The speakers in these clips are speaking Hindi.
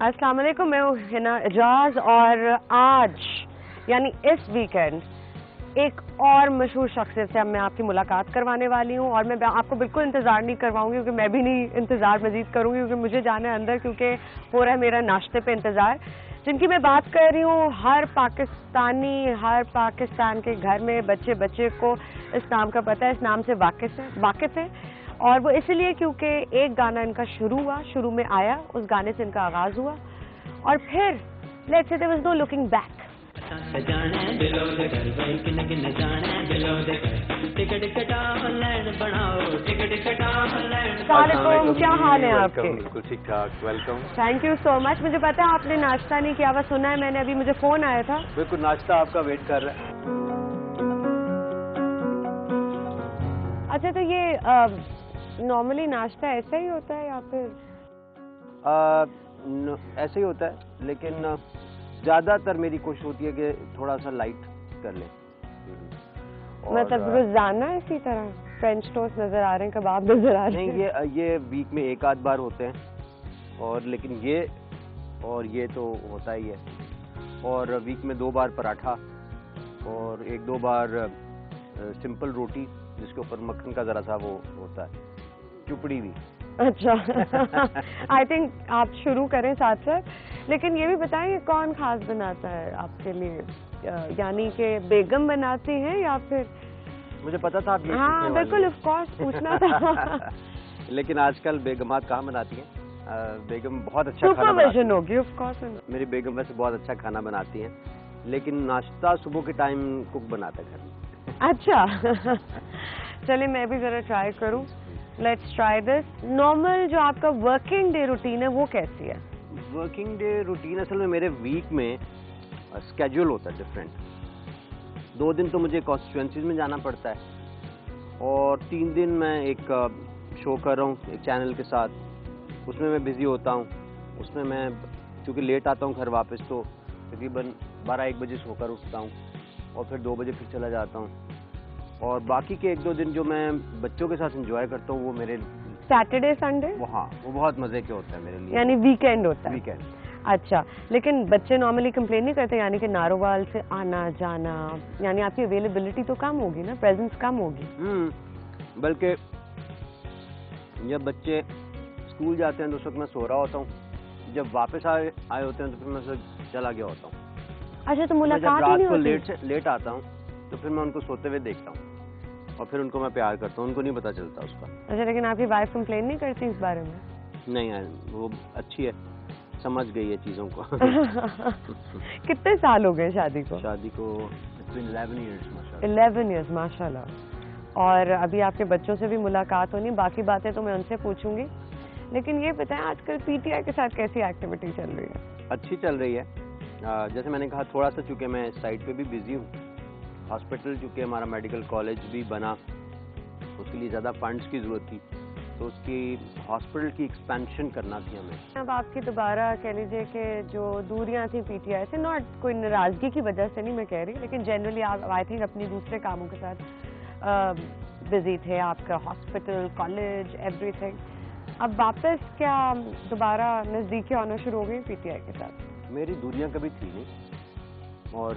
अस्सलाम वालेकुम, मैं हूँ हिना एजाज और आज यानी इस वीकेंड एक और मशहूर शख्सियत से मैं आपकी मुलाकात करवाने वाली हूँ और मैं आपको बिल्कुल इंतज़ार नहीं करवाऊंगी क्योंकि मैं भी नहीं इंतज़ार मजीद करूँगी क्योंकि मुझे जाना है अंदर, क्योंकि हो रहा है मेरा नाश्ते पे इंतज़ार। जिनकी मैं बात कर रही हूँ, हर पाकिस्तान के घर में बच्चे बच्चे को इस नाम का पता है, इस नाम से वाकिफ़ है और वो इसलिए क्योंकि एक गाना इनका शुरू में आया, उस गाने से इनका आगाज़ हुआ और फिर let's say there was no looking back. सलामुअलैकुम, क्या हाल है आपके? बिल्कुल ठीक ठाक, welcome. Thank you so much. मुझे पता है आपने नाश्ता नहीं किया हुआ, सुना है मैंने, अभी मुझे फोन आया था। बिल्कुल, नाश्ता आपका वेट कर रहा है। अच्छा, तो ये नॉर्मली नाश्ता ऐसा ही होता है या फिर? ऐसे ही होता है, लेकिन ज़्यादातर मेरी कोशिश होती है कि थोड़ा सा लाइट कर लें। मतलब रोजाना इसी तरह फ्रेंच टोस्ट नजर आ रहे हैं, कबाब नजर आ रहे हैं? नहीं, ये वीक में एक आध बार होते हैं, और लेकिन ये तो होता ही है। और वीक में 2 बार पराठा और 1-2 बार सिंपल रोटी जिसके ऊपर मक्खन का ज़रा सा वो होता है, चुपड़ी भी। अच्छा। आई थिंक आप शुरू करें साथ साथ, लेकिन ये भी बताएं कौन खास बनाता है आपके लिए, यानी कि बेगम बनाती हैं या फिर? मुझे पता था आप ये हाँ बिल्कुल, ऑफ कोर्स पूछना था। लेकिन आजकल बेगमात कहाँ बनाती हैं? बेगम बहुत अच्छा खाना सुपरविजन होगी ऑफ कोर्स। मेरी बेगम वैसे बहुत अच्छा खाना बनाती हैं, लेकिन नाश्ता सुबह के टाइम कुक बनाता है घर में। अच्छा। चलिए मैं भी जरा ट्राई करूं। Let's try this. नॉर्मल जो आपका वर्किंग डे रूटीन है वो कैसी है? वर्किंग डे रूटीन असल में मेरे वीक में स्केड्यूल होता है डिफरेंट। 2 दिन तो मुझे कॉन्स्टिट्यूएंसीज में जाना पड़ता है और 3 दिन मैं एक शो कर रहा हूँ एक चैनल के साथ, उसमें मैं बिज़ी होता हूँ। उसमें मैं क्योंकि लेट आता हूँ घर वापस, तो तकरीबन 12-1 बजे सोकर उठता हूँ और फिर 2 बजे फिर चला जाता हूँ। और बाकी के 1-2 दिन जो मैं बच्चों के साथ एंजॉय करता हूँ वो मेरे सैटरडे संडे? हाँ, वो बहुत मज़े के होते हैं मेरे लिए। यानी वीकेंड होता है? वीकेंड। अच्छा, लेकिन बच्चे नॉर्मली कंप्लेन नहीं करते, यानी कि नारोवाल से आना जाना, यानी आपकी अवेलेबिलिटी तो कम होगी ना, प्रेजेंस कम होगी? बल्कि जब बच्चे स्कूल जाते हैं तो उस वक्त मैं सो रहा होता हूँ, जब वापस आए होते हैं तो फिर मैं चला गया होता हूँ। अच्छा, तो मुलाकात ही नहीं होती? रात को लेट आता हूँ तो फिर मैं उनको सोते हुए देखता हूँ और फिर उनको मैं प्यार करता हूँ, उनको नहीं पता चलता उसका। अच्छा, लेकिन आपकी वाइफ कंप्लेन नहीं करती इस बारे में? नहीं यार, वो अच्छी है, समझ गई है चीज़ों को। कितने साल हो गए शादी को? शादी को 11 इयर्स माशाल्लाह। 11 इयर्स माशाल्लाह। और अभी आपके बच्चों से भी मुलाकात होनी, बाकी बातें तो मैं उनसे पूछूंगी, लेकिन ये बताएं आजकल पीटीआई के साथ कैसी एक्टिविटी चल रही है? अच्छी चल रही है। जैसे मैंने कहा, थोड़ा सा चूँकि मैं साइड पे भी बिजी हूँ, हॉस्पिटल चूँकि हमारा मेडिकल कॉलेज भी बना, उसके लिए ज़्यादा फंड्स की ज़रूरत थी, तो उसकी हॉस्पिटल की एक्सपेंशन करना थी हमें। अब आपकी दोबारा कह लीजिए कि जो दूरियां थी पीटीआई से, नॉट कोई नाराज़गी की वजह से नहीं मैं कह रही, लेकिन जनरली आप आई थिंक अपनी दूसरे कामों के साथ बिजी थे, आपका हॉस्पिटल, कॉलेज, एवरीथिंग। अब वापस क्या दोबारा नज़दीकी आना शुरू हो गई पीटीआई के साथ? मेरी दूरियां कभी थी नहीं और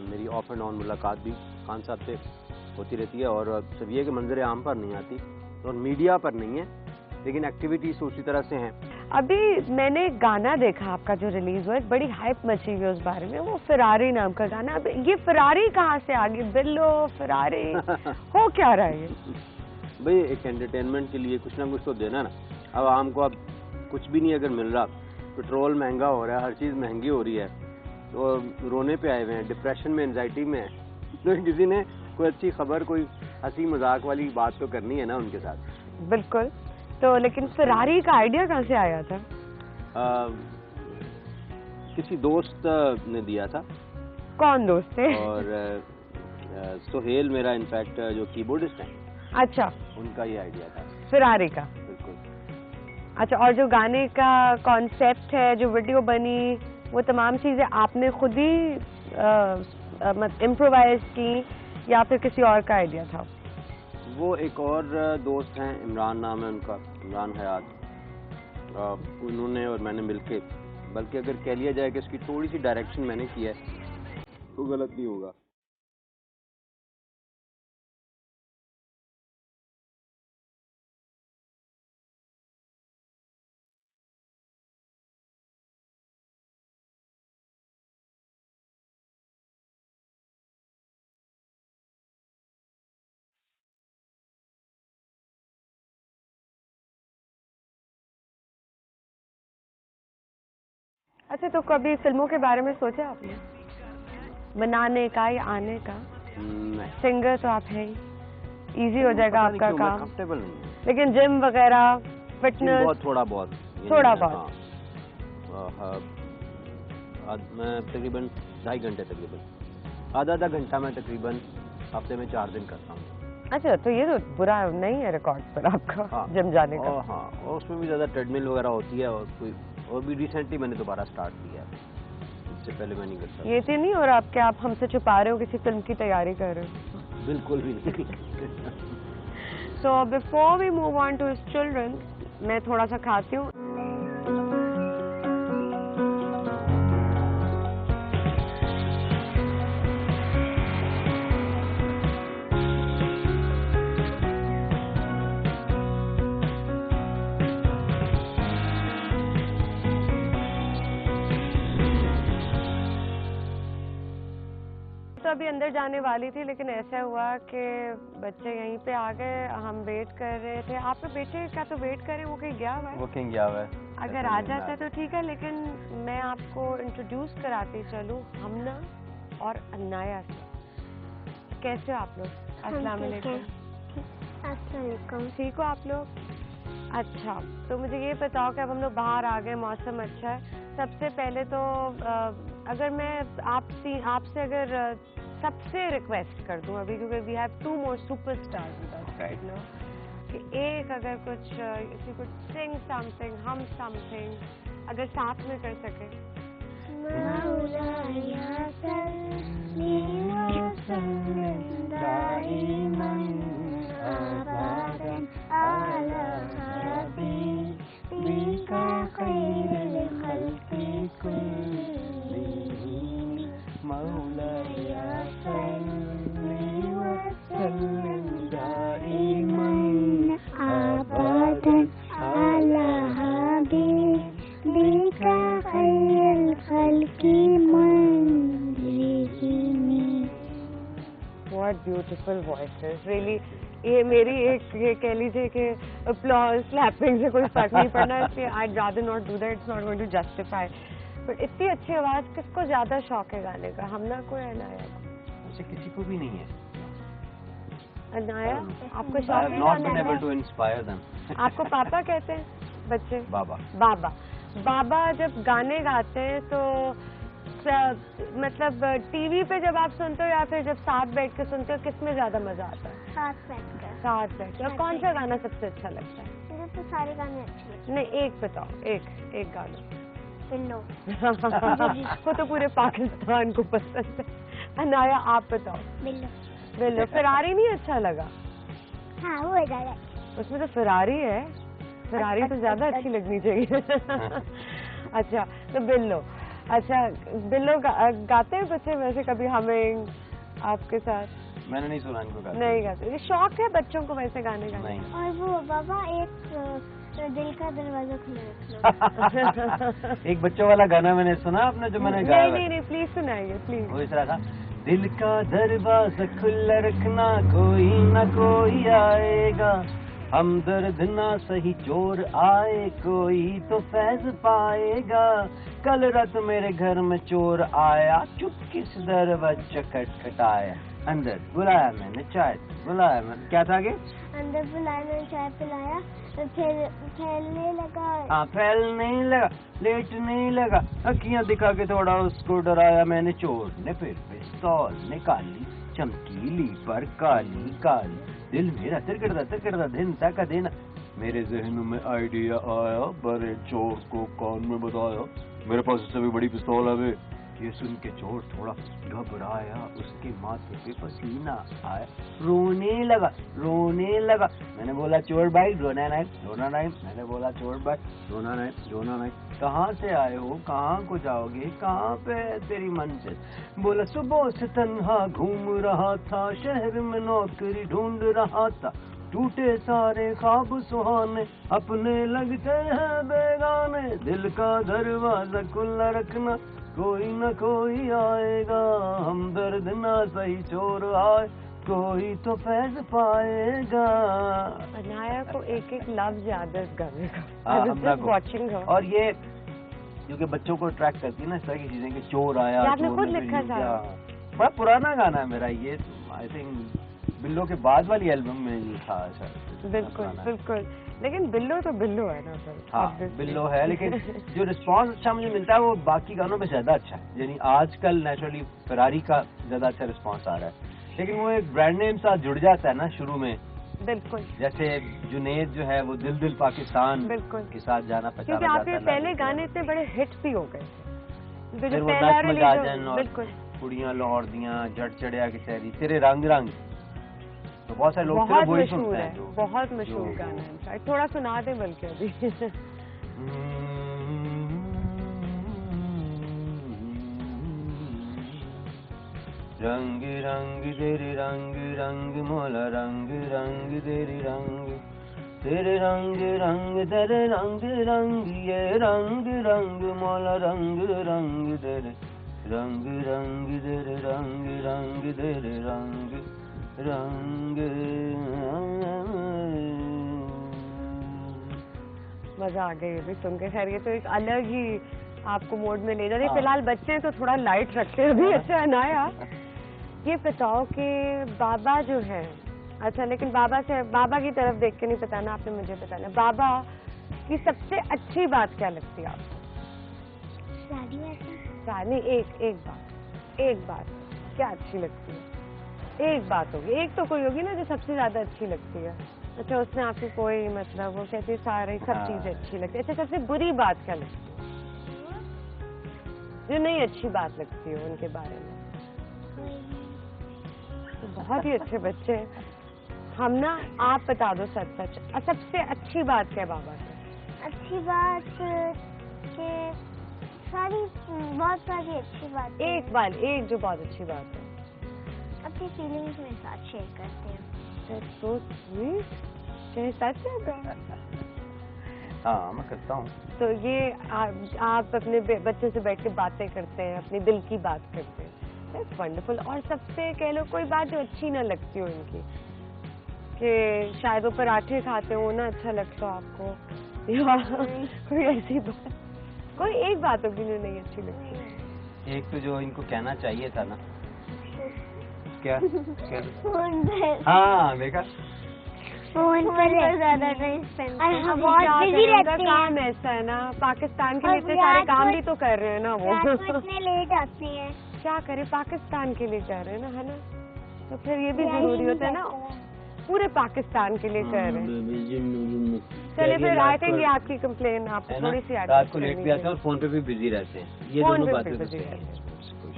मेरी ऑफ एंड ऑन मुलाकात भी खान साहब से होती रहती है, और सब ये कि मंजर आम पर नहीं आती और मीडिया पर नहीं है, लेकिन एक्टिविटीज उसी तरह से हैं। अभी मैंने गाना देखा आपका जो रिलीज हुआ, बड़ी हाइप मची हुई उस बारे में, वो फरारी नाम का गाना। अब ये फरारी कहाँ से आ गई? बिल्लो फरारी हो क्या रहा है ये? भाई, एक एंटरटेनमेंट के लिए कुछ ना कुछ तो देना ना। अब हमको अब कुछ भी नहीं अगर मिल रहा, पेट्रोल महंगा हो रहा है, हर चीज़ महंगी हो रही है, तो रोने पे आए हुए हैं, डिप्रेशन में, एंजाइटी में है, तो किसी ने कोई अच्छी खबर, कोई हंसी मजाक वाली बात तो करनी है ना उनके साथ। बिल्कुल। तो लेकिन फरारी का आइडिया कहाँ से आया था? किसी दोस्त ने दिया था। कौन दोस्त थे? और सोहेल मेरा इनफैक्ट जो कीबोर्डिस्ट हैं। अच्छा, उनका ये आइडिया था फरारी का। बिल्कुल। अच्छा, और जो गाने का कॉन्सेप्ट है, जो वीडियो बनी, वो तमाम चीजें आपने खुद ही इम्प्रोवाइज की या फिर किसी और का आइडिया था? वो एक और दोस्त हैं, इमरान नाम है उनका, इमरान हयात, उन्होंने और मैंने मिलके, बल्कि अगर कह लिया जाए कि इसकी थोड़ी सी डायरेक्शन मैंने किया है तो गलत नहीं होगा। अच्छा, तो कभी फिल्मों के बारे में सोचा आपने, बनाने का या आने का? नहीं, सिंगर तो आप है ही, इजी हो जाएगा आपका काम। कंफर्टेबल नहीं है, लेकिन जिम वगैरह, फिटनेस? बहुत थोड़ा बहुत। हाँ, मैं तकरीबन 2.5 घंटे, तकरीबन आधा घंटा मैं तकरीबन हफ्ते में 4 दिन करता हूँ। अच्छा, तो ये तो बुरा नहीं है रिकॉर्ड पर आपका। हाँ, जिम जाने का। हाँ, और उसमें भी ज़्यादा ट्रेडमिल वगैरह होती है, और भी रिसेंटली मैंने दोबारा स्टार्ट किया है, इससे पहले मैं नहीं करता। ये तो नहीं हो रहा आपके, आप हमसे छुपा रहे हो, किसी फिल्म की तैयारी कर रहे हो? बिल्कुल भी नहीं। So before we move on to his children, मैं थोड़ा सा खाती हूँ। तो अभी अंदर जाने वाली थी, लेकिन ऐसा हुआ कि बच्चे यहीं पे आ गए, हम वेट कर रहे थे। आपके बेटे का तो वेट करें, वो कहीं गया हुआ है? वो कहीं गया हुआ है। अगर आ जाता तो ठीक है, लेकिन मैं आपको इंट्रोड्यूस कराती चलूँ हमना और अनाया से। कैसे हो आप लोग? अस्सलाम वालेकुम। ठीक हो आप लोग? अच्छा, तो मुझे ये बताओ कि अब हम लोग बाहर आ गए, मौसम अच्छा है। सबसे पहले तो अगर मैं आपसे अगर सबसे रिक्वेस्ट कर दूं अभी, क्योंकि we have 2 more superstars with us right now, कि एक अगर कुछ if you could sing something, हम समथिंग, अगर साथ में कर सके। मौलाया सल्ली व सल्लिम दाइमन अबदन अला हबीबिका खैरिल खल्क़ि कुल्लिहिम मौलाया सल्ली व सल्लिम दाइमन अबदन अला हबीबिका खैरिल खल्क़ि कुल्लिहिम। What beautiful voices, really। ये मेरी ये कह लीजिए कि applause, clapping से कोई फर्क नहीं पड़ना, इसलिए I'd rather not do that, it's not going to justify। पर इतनी अच्छी आवाज़ किसको ज़्यादा शौक है गाने का, हमना को या अनाया को? उसे किसी को भी नहीं है। अनाया, आपको शौक है? not been able to inspire them। आपको पापा कहते हैं बच्चे? बाबा। बाबा। बाबा जब गाने गाते हैं तो मतलब टीवी पे जब आप सुनते हो या फिर जब साथ बैठ के सुनते हो, किस में ज्यादा मजा आता है? साथ बैठ कर। और कौन सा गाना सबसे अच्छा लगता है? मुझे तो सारे गाने अच्छे लगते हैं। नहीं, एक बताओ, एक गाना। बिल्लो। वो तो पूरे पाकिस्तान को पसंद है। अनाया, आप बताओ। बिल्लो। फिरारी नहीं अच्छा लगा? हाँ, वो ज्यादा, उसमें तो फिरारी है, फिरारी तो ज्यादा अच्छी लगनी चाहिए। अच्छा, तो बिल्लो। अच्छा, बिल्लो गाते हैं बच्चे वैसे कभी हमिंग आपके साथ? मैंने नहीं सुना इनको गाते। नहीं गाते। ये शौक है बच्चों को वैसे गाने गाने का? और वो बाबा एक दिल का दरवाजा खुला रखना। एक बच्चों वाला गाना मैंने सुना, आपने जो मैंने गाया? नहीं, प्लीज सुनाइए प्लीज। वो इस तरह था, दिल का दरवाजा खुला रखना, कोई ना कोई आएगा, हमदर्द ना सही चोर आए, कोई तो फैज पाएगा, कल रात मेरे घर में चोर आया, चुपके से दरवाजा खटखटाया, अंदर बुलाया मैंने चाय बुलाया मैंने, क्या था आगे? अंदर बुलाया मैंने चाय पिलाया, फैलने लगा। हाँ, फैलने लगा, लेटने लगा, अखियां दिखा के थोड़ा उसको डराया मैंने, चोर ने फिर पिस्तौल निकाली, चमकीली पर काली काली, दिल मेरा तिरकड़ा दिन तक दिन, मेरे जहन में आइडिया आया, बड़े चोर को कान में बताया, मेरे पास इससे भी बड़ी पिस्तौल है, ये सुन के चोर थोड़ा घबराया, उसके माथे पे पसीना आया, रोने लगा। मैंने बोला चोर भाई रोना नहीं। मैंने बोला चोर भाई रोना नहीं। कहाँ से आए हो, कहाँ को जाओगे, कहाँ पे है तेरी मंजिल? बोला सुबह से तन्हा घूम रहा था, शहर में नौकरी ढूंढ रहा था, टूटे सारे ख्वाब सुहाने, अपने लगते हैं बेगाने, दिल का दरवाजा खुला रखना, कोई न कोई आएगा, हमदर्द ना सही चोर आए, कोई तो फैज पाएगा। अनाया को एक लफ्ज याद है इस गाने का। वॉचिंग और ये क्योंकि बच्चों को अट्रैक्ट करती है ना इस तरह की चीजें, कि चोर आया, आपने खुद लिखा था? बड़ा पुराना गाना है मेरा ये, आई थिंक बिल्लो के बाद वाली एल्बम में ये था शायद। बिल्कुल, लेकिन बिल्लो तो बिल्लो है ना सर। हाँ बिल्लो है, लेकिन जो रिस्पांस अच्छा मुझे मिलता है वो बाकी गानों में ज्यादा अच्छा है। यानी आजकल नेचुरली फरारी का ज्यादा अच्छा रिस्पांस आ रहा है, लेकिन वो एक ब्रांड नेम साथ जुड़ जाता है ना शुरू में। बिल्कुल, जैसे जुनेद जो है वो दिल दिल पाकिस्तान के साथ जाना पहचाना क्योंकि जाता आपके है। पहले गाने इतने बड़े हिट भी हो गए, फिर वो नच मजाजन और कुड़ियां लाहौर दियां, जट चढ़िया की तैरी, तेरे रंग रंग, तो बहुत सारे लोग बहुत वही मशहूर सुनते है, हैं। बहुत मशहूर गाना है। थोड़ा सुना दे बल्कि अभी। रंग रंग तेरे रंग रंग मोला, रंग रंग तेरे रंग, तेरे रंग रंग तेरे रंग रंग, ये रंग रंग मोला, रंग रंग तेरे रंग रंग तेरे रंग रंग तेरे रंग रंग। मजा आ गई ये भी सुन के। खैर ये तो एक अलग ही आपको मोड में ले जा रही है। फिलहाल बच्चे हैं तो थोड़ा लाइट रखते हैं अभी। अच्छा अनाया, ये बताओ कि बाबा जो है, अच्छा लेकिन बाबा की तरफ देख के नहीं बताना, आपने मुझे बताना बाबा की सबसे अच्छी बात क्या लगती है आपको? शादी। एक बात क्या अच्छी लगती है? एक बात होगी, एक तो कोई होगी ना जो सबसे ज्यादा अच्छी लगती है। अच्छा उसमें आपको कोई मतलब, वो कहती है सारी सब चीजें अच्छी लगती है। अच्छा सबसे बुरी बात क्या लगती है, जो नहीं अच्छी बात लगती है उनके बारे में? तो बहुत ही अच्छे बच्चे हैं हम ना। आप बता दो सच सच, सबसे अच्छी बात क्या बाबा से? अच्छी बात के बहुत सारी अच्छी बात। एक जो बहुत अच्छी बात है, अपनी फीलिंग्स मेरे साथ शेयर करते हैं। That's so sweet। चाहे सच है? हाँ मैं करता हूँ। तो ये आप अपने बच्चों से बैठ के बातें करते हैं, अपने दिल की बात करते हैं। That's wonderful। और सबसे कह लो कोई बात जो अच्छी ना लगती हो इनकी, कि शायद वो पराठे खाते हो ना अच्छा लगता हो आपको, या कोई ऐसी बात, कोई एक बात होगी जो नहीं अच्छी लगती? एक तो जो इनको कहना चाहिए था ना, क्या फोन पर। हाँ देखा, फोन पर ज्यादा टाइम स्पेंड, बहुत बिजी रहते हैं। काम ऐसा है ना, पाकिस्तान के लिए इतने सारे काम भी तो कर रहे हैं ना वो। इतने लेट आते हैं, क्या करें, पाकिस्तान के लिए कर रहे हैं ना, है ना? तो फिर ये भी जरूरी होता है ना, पूरे पाकिस्तान के लिए कर रहे हैं। चलिए फिर आई थिंक ये आपकी कंप्लेन आप थोड़ी सी रात को लेट भी आते हैं और फोन पे भी बिजी रहते हैं, ये दोनों बातें तो सही हैं।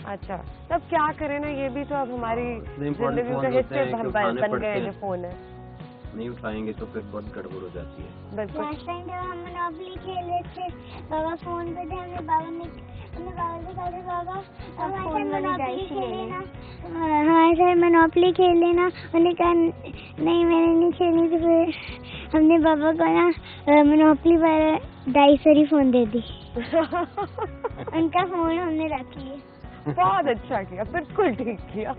अच्छा तब क्या करें ना, ये भी तो अब हमारी जिंदगी का हिस्से बन गए जो फोन है, नहीं उठाएंगे तो फिर बहुत गड़बड़ हो जाती है। लास्ट टाइम जब हम मोनोपोली खेले थे, बाबा फोन पे थे, हमने बाबा से कहा बाबा मोनोपोली खेले ना, हाँ सर मोनोपोली खेल लेना। उन्होंने कहा नहीं मैंने नहीं खेलनी, तो फिर हमने बाबा को ना मोनोपोली पर डाइसरी फोन दे दी। उनका फोन हमने रख लिया। बहुत अच्छा किया, बिल्कुल ठीक किया।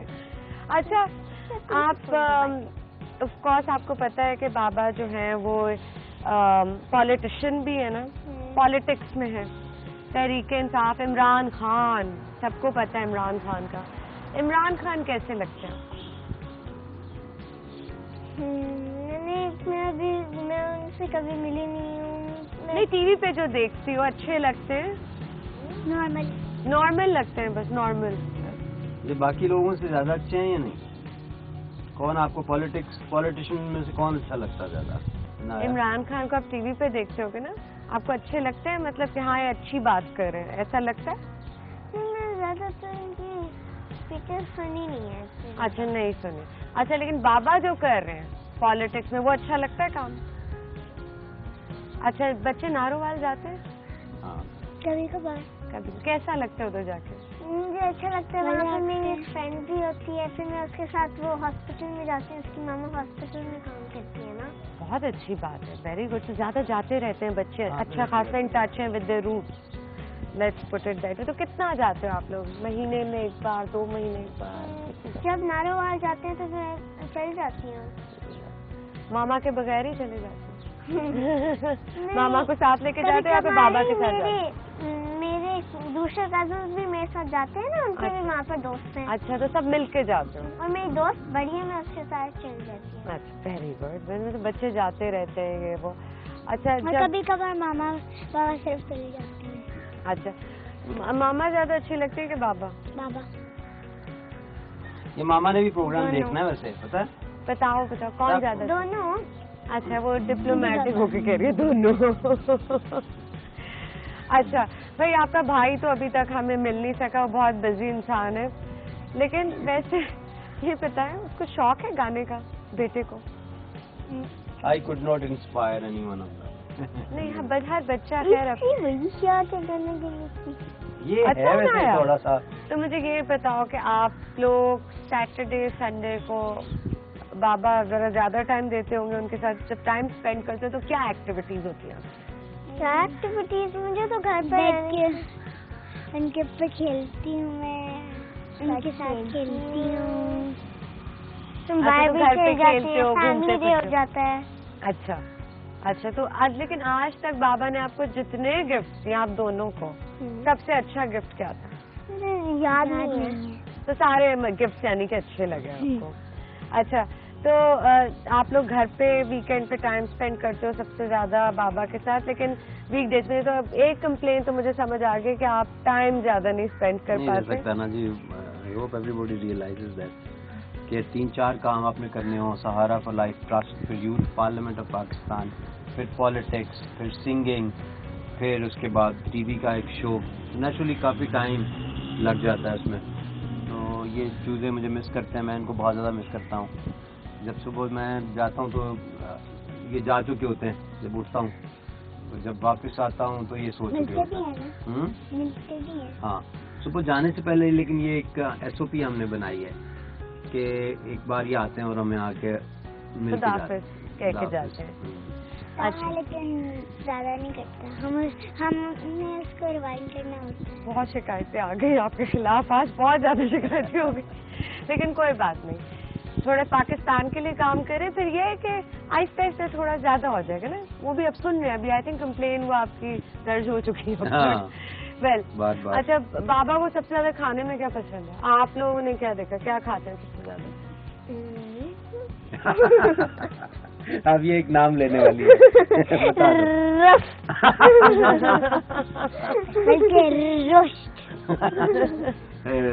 अच्छा आप ऑफ कोर्स आपको पता है कि बाबा जो हैं वो पॉलिटिशियन भी है ना, पॉलिटिक्स में है, तहरीके इंसाफ, इमरान खान, सबको पता है इमरान खान का। इमरान खान कैसे लगते हैं? मैं उनसे कभी मिली नहीं हूँ। नहीं टीवी पे जो देखती हो अच्छे लगते हैं? नॉर्मल लगते हैं, बस नॉर्मल। ये बाकी लोगों से ज्यादा अच्छे हैं या नहीं? कौन आपको पॉलिटिशियन में से कौन अच्छा लगता है ज्यादा? इमरान खान को आप टीवी पे देखते होगे ना, आपको अच्छे लगते हैं, मतलब कि हाँ ये अच्छी बात कर रहे हैं, ऐसा लगता है? ज़्यादा तो इनकी स्पीचेस सुनी नहीं है। अच्छा, नहीं सुनी। अच्छा, लेकिन बाबा जो कर रहे हैं पॉलिटिक्स में, वो अच्छा लगता है काम? अच्छा, बच्चे नारोवाल जाते हैं? हाँ, कभी कभार। कभी कैसा लगता है उधर जाके? मुझे अच्छा लगता है, वहाँ पर मेरी एक फ्रेंड भी होती है, फिर मैं उसके साथ वो हॉस्पिटल में जाती हूँ, उसकी मामा हॉस्पिटल में काम करती है ना। बहुत अच्छी बात है, वेरी गुड। तो ज्यादा जाते रहते हैं बच्चे, अच्छा खासा इन टच है with the roots, let's put it that. तो कितना जाते हो आप लोग? महीने में एक बार, 2 महीने एक बार? जब नारोवाल जाते हैं तो मैं चल जाती हूँ। मामा के बगैर ही चले जाते हैं? मामा को साथ लेके जाते हैं या फिर बाबा के साथ जाते हैं? मेरे दूसरे कजन्स भी मेरे साथ जाते हैं ना, उनके भी वहाँ पर दोस्त हैं। अच्छा, तो सब मिलके जाते हो? और मेरी दोस्त बड़ी है, मैं उसके साथ चल जाती हूँ। अच्छा, वेरी गुड। तो बच्चे जाते रहते हैं ये वो। अच्छा, और कभी कभार मामा बाबा सिर्फ चले जाते हैं। अच्छा, मामा ज्यादा अच्छी लगती है कि बाबा? बाबा। ये मामा ने भी प्रोग्राम देखना है वैसे, पता है? बताओ कौन ज्यादा? दोनों। अच्छा, वो डिप्लोमेटिक होके कह रही है दोनों। अच्छा भाई, आपका भाई तो अभी तक हमें मिल नहीं सका, वो बहुत बिजी इंसान है, लेकिन वैसे ये पता है उसको शौक है गाने का, बेटे को? I could not inspire anyone of that. नहीं, हर बच्चा खैर शौक है गाने की। ये अच्छा है वैसे गाया। थोड़ा सा। तो मुझे ये बताओ कि आप लोग सैटरडे संडे को बाबा अगर ज्यादा टाइम देते होंगे उनके साथ, जब टाइम स्पेंड करते हो तो क्या एक्टिविटीज होती हैं? क्या एक्टिविटीज? मुझे तो घर पर उनके ऊपर खेलती हूँ, मैं उनके साथ खेलती हूँ। तुम बाहर भी खेल जाते हो, फैमिली डे हो जाता है। अच्छा, तो आज, लेकिन आज तक बाबा ने आपको जितने गिफ्ट दिए आप दोनों को, सबसे अच्छा गिफ्ट क्या था? मुझे याद नहीं है। तो सारे गिफ्ट यानी कि अच्छे लगे आपको। अच्छा, तो आप लोग घर पे वीकेंड पे टाइम स्पेंड करते हो सबसे ज्यादा बाबा के साथ, लेकिन वीकडेज में तो अब एक कंप्लेन तो मुझे समझ आ गई कि आप टाइम ज्यादा नहीं स्पेंड कर नहीं पाते। रह सकता ना जी। I hope everybody realises that कि 3-4 काम आपने करने हो, सहारा फॉर लाइफ ट्रस्ट, फिर यूथ पार्लियामेंट ऑफ पाकिस्तान, फिर पॉलिटिक्स, फिर सिंगिंग, फिर उसके बाद टीवी का एक शो, नेचुरली काफ़ी टाइम लग जाता है उसमें। तो ये चीज़ें मुझे मिस करते हैं, मैं इनको बहुत ज़्यादा मिस करता हूँ। जब सुबह मैं जाता हूँ तो ये जा चुके होते हैं, जब उठता हूँ तो जब वापस आता हूँ तो ये सो चुके होते हैं। हाँ, सुबह जाने से पहले, लेकिन ये एक SOP हमने बनाई है कि एक बार ये आते हैं और हमें आके मिल के जाते हैं। अच्छा, लेकिन ज्यादा नहीं करता, हमें उसको रिवाइंड करना होता है। बहुत शिकायतें आ गई आपके खिलाफ आज, बहुत ज्यादा शिकायतें हो गई, लेकिन कोई बात नहीं, थोड़ा पाकिस्तान के लिए काम करें, फिर ये है कि आहिस्ता आहिस्ता थोड़ा ज्यादा हो जाएगा ना। वो भी अब सुन रहे हैं, अभी आई थिंक कंप्लेन वो आपकी दर्ज हो चुकी है। हाँ। वेल, अच्छा, बाबा को सबसे ज्यादा खाने में क्या पसंद है? आप लोगों ने क्या देखा, क्या खाते हैं सबसे ज्यादा? अब ये एक नाम लेने वाली है। बता दो।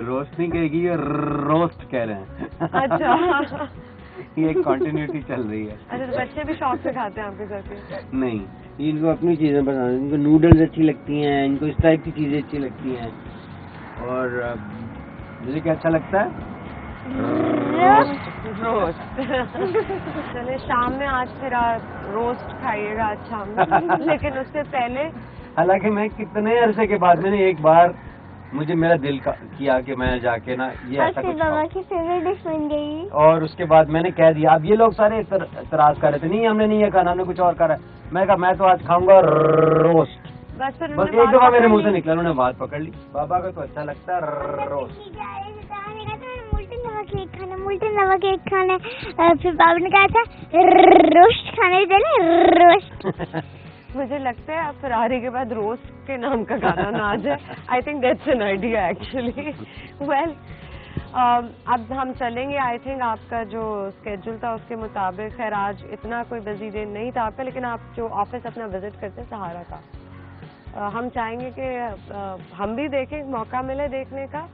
रोस्ट नहीं कहेगी, ये रोस्ट कह रहे हैं। अच्छा। ये एक कंटिन्यूटी चल रही है। अच्छा, तो बच्चे भी शौक से खाते हैं आपके घर पे? नहीं, इनको अपनी चीजें पसंद है, इनको नूडल्स अच्छी लगती हैं, इनको इस टाइप की चीजें अच्छी लगती हैं। और मुझे क्या अच्छा लगता है? रोस्ट। चले, शाम में आज फिर आप रोस्ट खाइएगा आज शाम में, लेकिन उससे पहले, हालांकि मैं कितने अरसे के बाद, मैंने एक बार, मुझे मेरा दिल किया कि मैं जाके ना ये ऐसा कुछ बाबा की फेवरेट डिश बन गई, और उसके बाद मैंने कह दिया। अब ये लोग सारे इतराज कर रहे थे, नहीं हमने नहीं ये खाना, हमने कुछ और करा। मैं कहा मैं तो आज खाऊंगा रोस्ट। बस एक दफा मेरे मुंह से निकला, उन्होंने बात पकड़ ली। बाबा को तो अच्छा लगता है रोस्ट। मुल्टन नमक केक खाना, फिर बाबा ने कहा था रोस्ट खाने चले, रोस्ट। मुझे लगता है आप फरारी के बाद रोस्ट के नाम का गाना ना आ जाए। I think that's an idea actually. Well, अब हम चलेंगे। आई थिंक आपका जो स्केड्यूल था उसके मुताबिक, खैर आज इतना कोई बिजी डे नहीं था आपका, लेकिन आप जो ऑफिस अपना विजिट करते हैं सहारा का, हम चाहेंगे कि हम भी देखें, मौका मिले देखने का,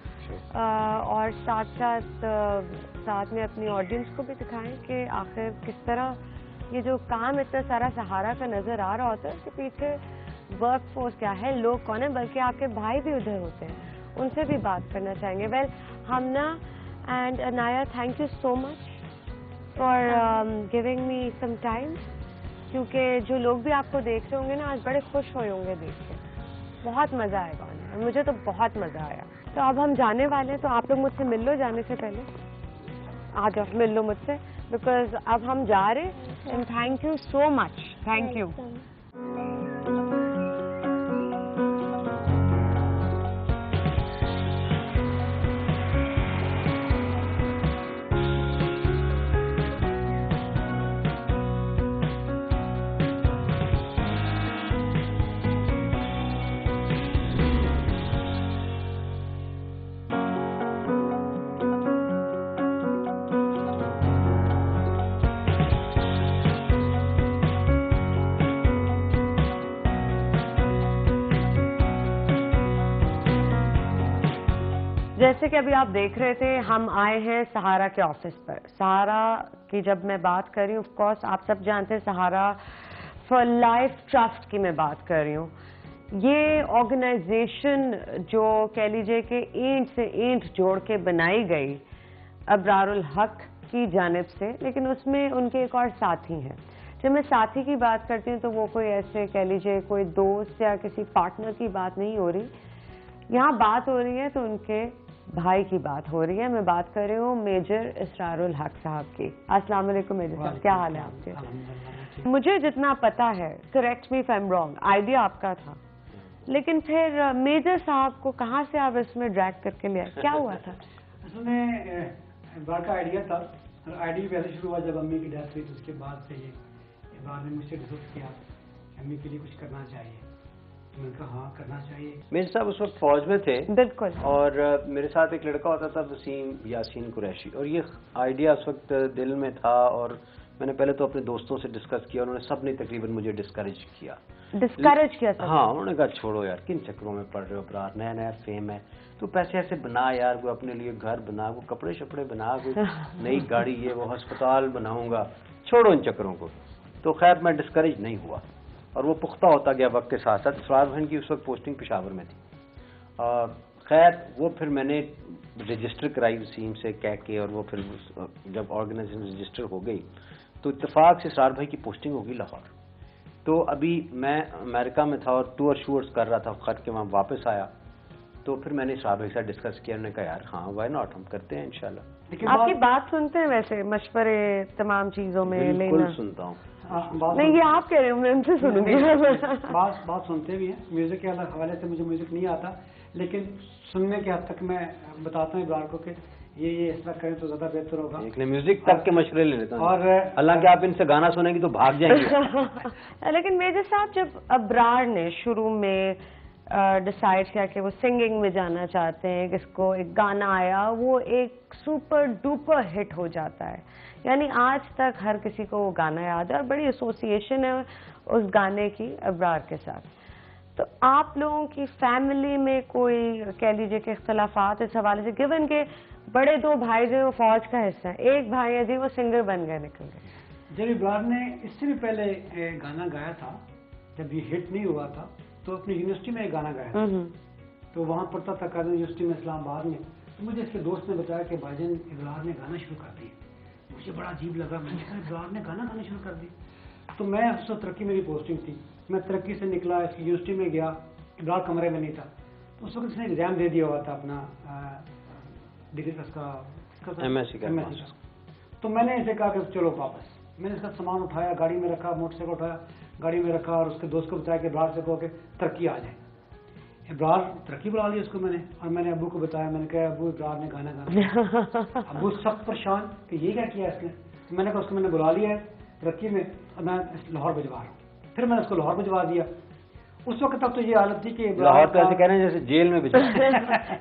और साथ में अपनी ऑडियंस को भी दिखाएं कि आखिर किस तरह ये जो काम इतना सारा सहारा का नजर आ रहा होता है, उसके पीछे वर्क फोर्स क्या है, लोग कौन है, बल्कि आपके भाई भी उधर होते हैं उनसे भी बात करना चाहेंगे। Well Hamna and Anaya, thank you so much for giving me some time, क्योंकि जो लोग भी आपको देख रहे होंगे ना आज बड़े खुश हुए होंगे देख के, बहुत मज़ा आएगा उन्हें, मुझे तो बहुत मज़ा आया। तो अब हम जाने वाले हैं, तो आप लोग मुझसे मिल लो जाने से पहले, आ जाओ मिल लो मुझसे, बिकॉज अब हम जा रहे। And thank you so much, thank you. जैसे कि अभी आप देख रहे थे, हम आए हैं सहारा के ऑफिस पर। सहारा की जब मैं बात कर रही हूँ, ऑफ कोर्स आप सब जानते हैं सहारा फॉर लाइफ ट्रस्ट की मैं बात कर रही हूँ। ये ऑर्गेनाइजेशन जो कह लीजिए कि ईंट से ईंट जोड़ के बनाई गई अबरारुल हक की जानिब से, लेकिन उसमें उनके एक और साथी हैं। जब मैं साथी की बात करती हूँ तो वो कोई ऐसे कह लीजिए कोई दोस्त या किसी पार्टनर की बात नहीं हो रही, यहाँ बात हो रही है तो उनके भाई की बात हो रही है। मैं बात कर रही हूँ मेजर इसरारुल हक साहब की। अस्सलाम वालेकुम मेजर साहब, क्या हाल है आपके? मुझे जितना पता है, correct me if I am wrong, idea आपका था, लेकिन फिर मेजर साहब को कहाँ से आप इसमें ड्रैग करके ले आए, क्या हुआ था? असल में इब्रार का आइडिया था, आइडिया वैसे शुरू हुआ जब अम्मी की डेथ हुई, तो उसके बाद से ये इब्रार ने मुझसे डिस्कस किया अम्मी के लिए कुछ करना चाहिए। तो मैंने कहा हाँ करना चाहिए। मेरे साहब उस वक्त फौज में थे, बिल्कुल, और मेरे साथ एक लड़का होता था वसीम यासीन कुरैशी, और ये आइडिया उस वक्त दिल में था, और मैंने पहले तो अपने दोस्तों से डिस्कस किया, उन्होंने सब ने तकरीबन मुझे डिस्करेज किया। डिस्करेज किया सब? हाँ, उन्होंने कहा छोड़ो यार, किन चक्रों में पड़ रहे हो ब्रार, नया नया फेम है, तो पैसे ऐसे बना यार, वो अपने लिए घर बना, वो कपड़े शपड़े बना, कोई नई गाड़ी, ये वो अस्पताल बनाऊंगा, छोड़ो इन चक्रों को। तो खैर मैं डिस्करेज नहीं हुआ, और वो पुख्ता होता गया वक्त के साथ साथ। इसरार बहन की उस वक्त पोस्टिंग पेशावर में थी, और खैर वो फिर मैंने रजिस्टर कराई वसीम से कह के, और वो फिर जब ऑर्गेनाइजेशन रजिस्टर हो गई तो इत्तेफाक से इसरार भाई की पोस्टिंग होगी लाहौर। तो अभी मैं अमेरिका में था और टूर शूर्स कर रहा था, खत के वहाँ वापस आया, तो फिर मैंने इसरार भाई के साथ डिस्कस किया, उन्होंने कहा यार हाँ वाई नॉट, हम करते हैं इंशाल्लाह। आपकी बात सुनते हैं वैसे, मशवरे तमाम चीजों में लेना? बिल्कुल सुनता हूँ। नहीं, ये आप कह रहे हो, मैं उनसे सुनूंगी। बात सुनते भी हैं। म्यूजिक के हवाले से मुझे म्यूजिक नहीं आता, लेकिन सुनने के हद तक मैं बताता हूँ इब्रार को कि ये इस तरह करें तो ज्यादा बेहतर होगा। म्यूजिक तक के मशवरे ले लेता हूँ, और हालांकि आप इनसे गाना सुनेंगे तो भाग जाएंगे। लेकिन मेजर साहब, जब अबरार ने शुरू में डिसाइड किया कि वो सिंगिंग में जाना चाहते हैं, किसको एक गाना आया, वो एक सुपर डुपर हिट हो जाता है, यानी आज तक हर किसी को वो गाना याद है, और बड़ी एसोसिएशन है उस गाने की अबरार के साथ। तो आप लोगों की फैमिली में कोई कह लीजिए कि इख्तलाफात इस हवाले से, गिवन के बड़े दो भाई जो वो फौज का हिस्सा है, एक भाई है जी वो सिंगर बन गए, निकल गए। जब इब्रार ने इससे भी पहले गाना गाया था, जब ये हिट नहीं हुआ था, तो अपनी यूनिवर्सिटी में एक गाना गाया था, तो वहाँ पढ़ता था कादिर यूनिवर्सिटी में इस्लामाबाद में। तो मुझे इसके दोस्त ने बताया कि भाईजान इब्रार ने गाना शुरू कर दिया। मुझे बड़ा अजीब लगा, मैंने कहा इब्रार ने गाना गाना शुरू कर दिया। तो मैं उस वक्त तरक्की मेरी पोस्टिंग थी, मैं तरक्की से निकला, इसकी यूनिवर्सिटी में गया, इब्रार कमरे में नहीं था, तो उस वक्त इसने एग्जाम दे दिया हुआ था अपना डिग्री का MSc का। तो मैंने इसे कहा कि चलो वापस। मैंने इसका सामान उठाया, गाड़ी में रखा, मोटरसाइकिल उठाया, गाड़ी में रखा, और उसके दोस्त को बताया कि इब्रार से कहो कि तरक्की आ जाए। इब्रार तरक्की बुला ली उसको मैंने, और मैंने अबू को बताया, मैंने कहा अबू इब्रार ने गाना गाना। अबू सब परेशान कि ये क्या किया इसने। तो मैंने कहा उसको मैंने बुला लिया है तरक्की में, और मैं लाहौर भिजवा रहा हूँ। फिर मैंने उसको लाहौर भिजवा दिया। उस वक्त तक तो ये हालत थी कि लाहौर तो ऐसे कह रहे हैं जैसे जेल में भिजवा।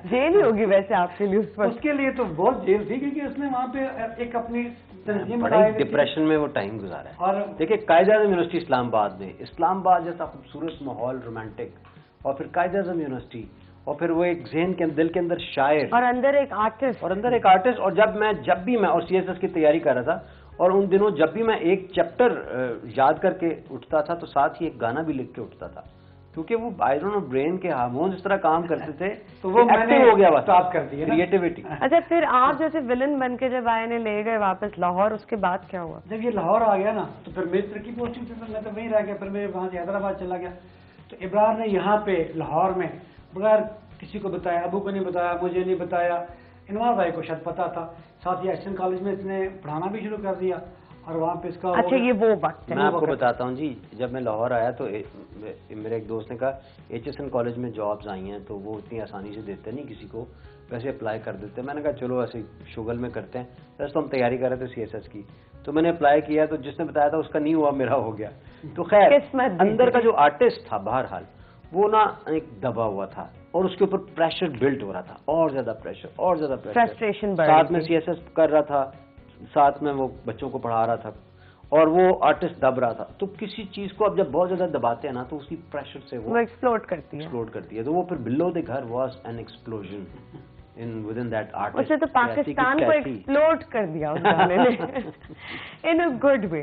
जेल ही होगी वैसे आपके लिए उस वक्त। उसके लिए तो बहुत जेल थी, क्योंकि उसने वहाँ पे एक अपनी तंजीम बड़े डिप्रेशन में वो टाइम गुजारा है। और देखिए कायद-ए-आज़म यूनिवर्सिटी इस्लामाबाद में, इस्लामाबाद जैसा खूबसूरत माहौल, रोमांटिक, और फिर कायद-ए-आज़म यूनिवर्सिटी, और फिर वो एक ज़हन के दिल के अंदर शायर, और अंदर एक आर्टिस्ट, और जब भी मैं और CSS की तैयारी कर रहा था, और उन दिनों जब भी मैं एक चैप्टर याद करके उठता था तो साथ ही एक गाना भी लिख के उठता था। क्योंकि वो आई डोंट नो ब्रेन के हार्मोन्स इस तरह काम करते थे तो वो मैंने एक्टिव हो गया बस स्टॉप कर दिया ना। क्रिएटिविटी। अच्छा, फिर आप जैसे विलन बन के जब आए ने ले गए वापस लाहौर, उसके बाद क्या हुआ? जब ये लाहौर आ गया ना तो फिर मेरी तरक्की पोस्टिंग थी, तो मैं तो वहीं रह गया। फिर मैं वहाँ से हैदराबाद चला गया। तो इब्रार ने यहाँ पे लाहौर में बगैर किसी को बताया, अबू को नहीं बताया, मुझे नहीं बताया, इनवार भाई को शायद पता था, साथ ही एसएन कॉलेज में इसने पढ़ाना भी शुरू कर दिया और वहाँ पे इसका अच्छा, ये वो वक्त है। मैं आपको बताता हूँ जी, जब मैं लाहौर आया तो मेरे एक दोस्त ने कहा HSN कॉलेज में जॉब्स आई हैं तो वो इतनी आसानी से देते नहीं किसी को, वैसे अप्लाई कर देते। मैंने कहा चलो ऐसे शुगल में करते हैं। वैसे तो हम तैयारी कर रहे थे CSS की, तो मैंने अप्लाई किया, तो जिसने बताया था उसका नहीं हुआ, मेरा हो गया। तो खैर अंदर का जो आर्टिस्ट था बहरहाल वो ना एक दबा हुआ था और उसके ऊपर प्रेशर बिल्ट हो रहा था, और ज्यादा प्रेशर, और ज्यादा प्रेशर। फ्रस्ट्रेशन साथ में CSS कर रहा था, साथ में वो बच्चों को पढ़ा रहा था और वो आर्टिस्ट दब रहा था। तो किसी चीज को अब जब बहुत ज्यादा दबाते हैं ना तो उसकी प्रेशर से वो एक्सप्लोड करती है। तो वो फिर बिलो द घर was an explosion in with in that artist. उसने तो पाकिस्तान को एक्सप्लोड कर दिया उस गाने ने इन अ गुड वे।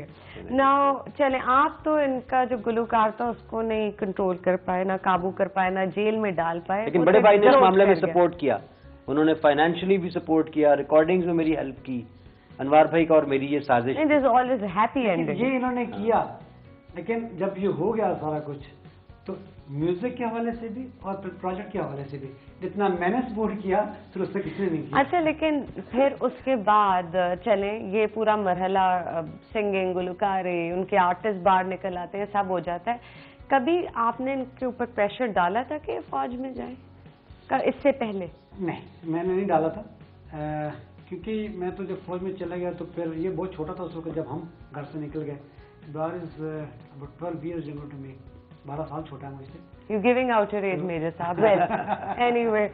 नाउ चले, आप तो इनका जो गुलूकार था उसको नहीं कंट्रोल कर पाए, ना काबू कर पाए, ना जेल में डाल पाए, लेकिन बड़े भाई ने इस मामले में सपोर्ट किया। उन्होंने फाइनेंशियली भी सपोर्ट किया, रिकॉर्डिंग्स में मेरी हेल्प की। अनवार भाई का और मेरी ये साजिश It is always happy ending। ये इन्होंने किया, लेकिन जब ये हो गया सारा कुछ तो म्यूजिक के हवाले से भी और फिर प्रोजेक्ट के हवाले से भी जितना मैंने सपोर्ट किया फिर उससे किसी ने नहीं किया। अच्छा, लेकिन फिर उसके बाद चले ये पूरा मरहला सिंगिंग, गुलकारी, उनके आर्टिस्ट बाहर निकल आते हैं, सब हो जाता है। कभी आपने इनके ऊपर प्रेशर डाला था कि फौज में जाए? इससे पहले? नहीं, मैंने नहीं डाला था, क्योंकि मैं तो जब फौज में चला गया तो फिर ये बहुत छोटा था उस वक्त जब हम घर से निकल गए। Ibrahim is about 12 years younger to me, 12 साल छोटा है मुझसे। You're giving out your age, major साहब। Well, anyway,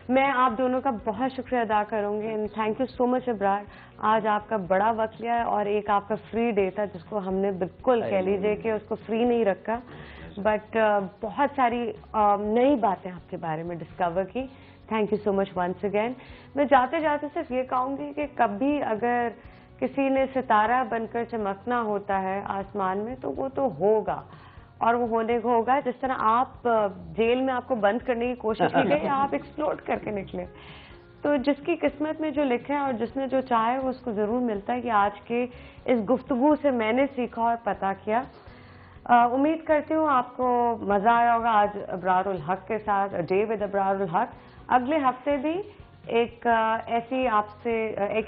मैं आप दोनों का बहुत शुक्रिया अदा करूंगी and thank you so much Ibrar. आज आपका बड़ा वक्त लिया है और एक आपका फ्री डे था जिसको हमने बिल्कुल कह लीजिए कि उसको फ्री नहीं रखा, बट बहुत सारी नई बातें आपके बारे में डिस्कवर की। Thank you so much once again. मैं जाते जाते सिर्फ ये कहूँगी कि कभी अगर किसी ने सितारा बनकर चमकना होता है आसमान में तो वो तो होगा, और वो होने को होगा जिस तरह आप जेल में आपको बंद करने की कोशिश की गई, आप एक्सप्लोर करके निकले। तो जिसकी किस्मत में जो लिखा है और जिसने जो चाहा है वो उसको ज़रूर मिलता है। कि आज के इस गुफ्तगू से मैंने सीखा और पता किया। उम्मीद करती हूँ आपको मज़ा आया होगा आज अबरारुल हक के साथ, डे विद अबरारुल हक। अगले हफ्ते भी एक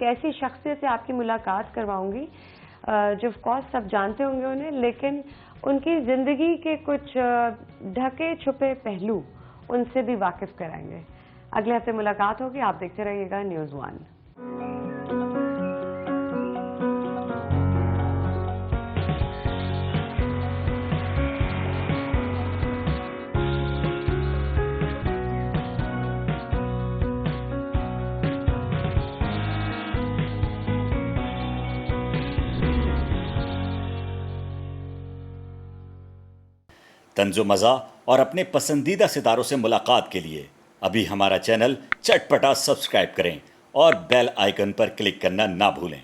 ऐसी शख्सियत से आपकी मुलाकात करवाऊंगी जो ऑफ कोर्स सब जानते होंगे उन्हें, लेकिन उनकी ज़िंदगी के कुछ ढके छुपे पहलू उनसे भी वाकिफ कराएंगे। अगले हफ्ते मुलाकात होगी। आप देखते रहिएगा न्यूज़ 1। तंज़ो मज़ा और अपने पसंदीदा सितारों से मुलाकात के लिए अभी हमारा चैनल चटपटा सब्सक्राइब करें और बेल आइकन पर क्लिक करना ना भूलें।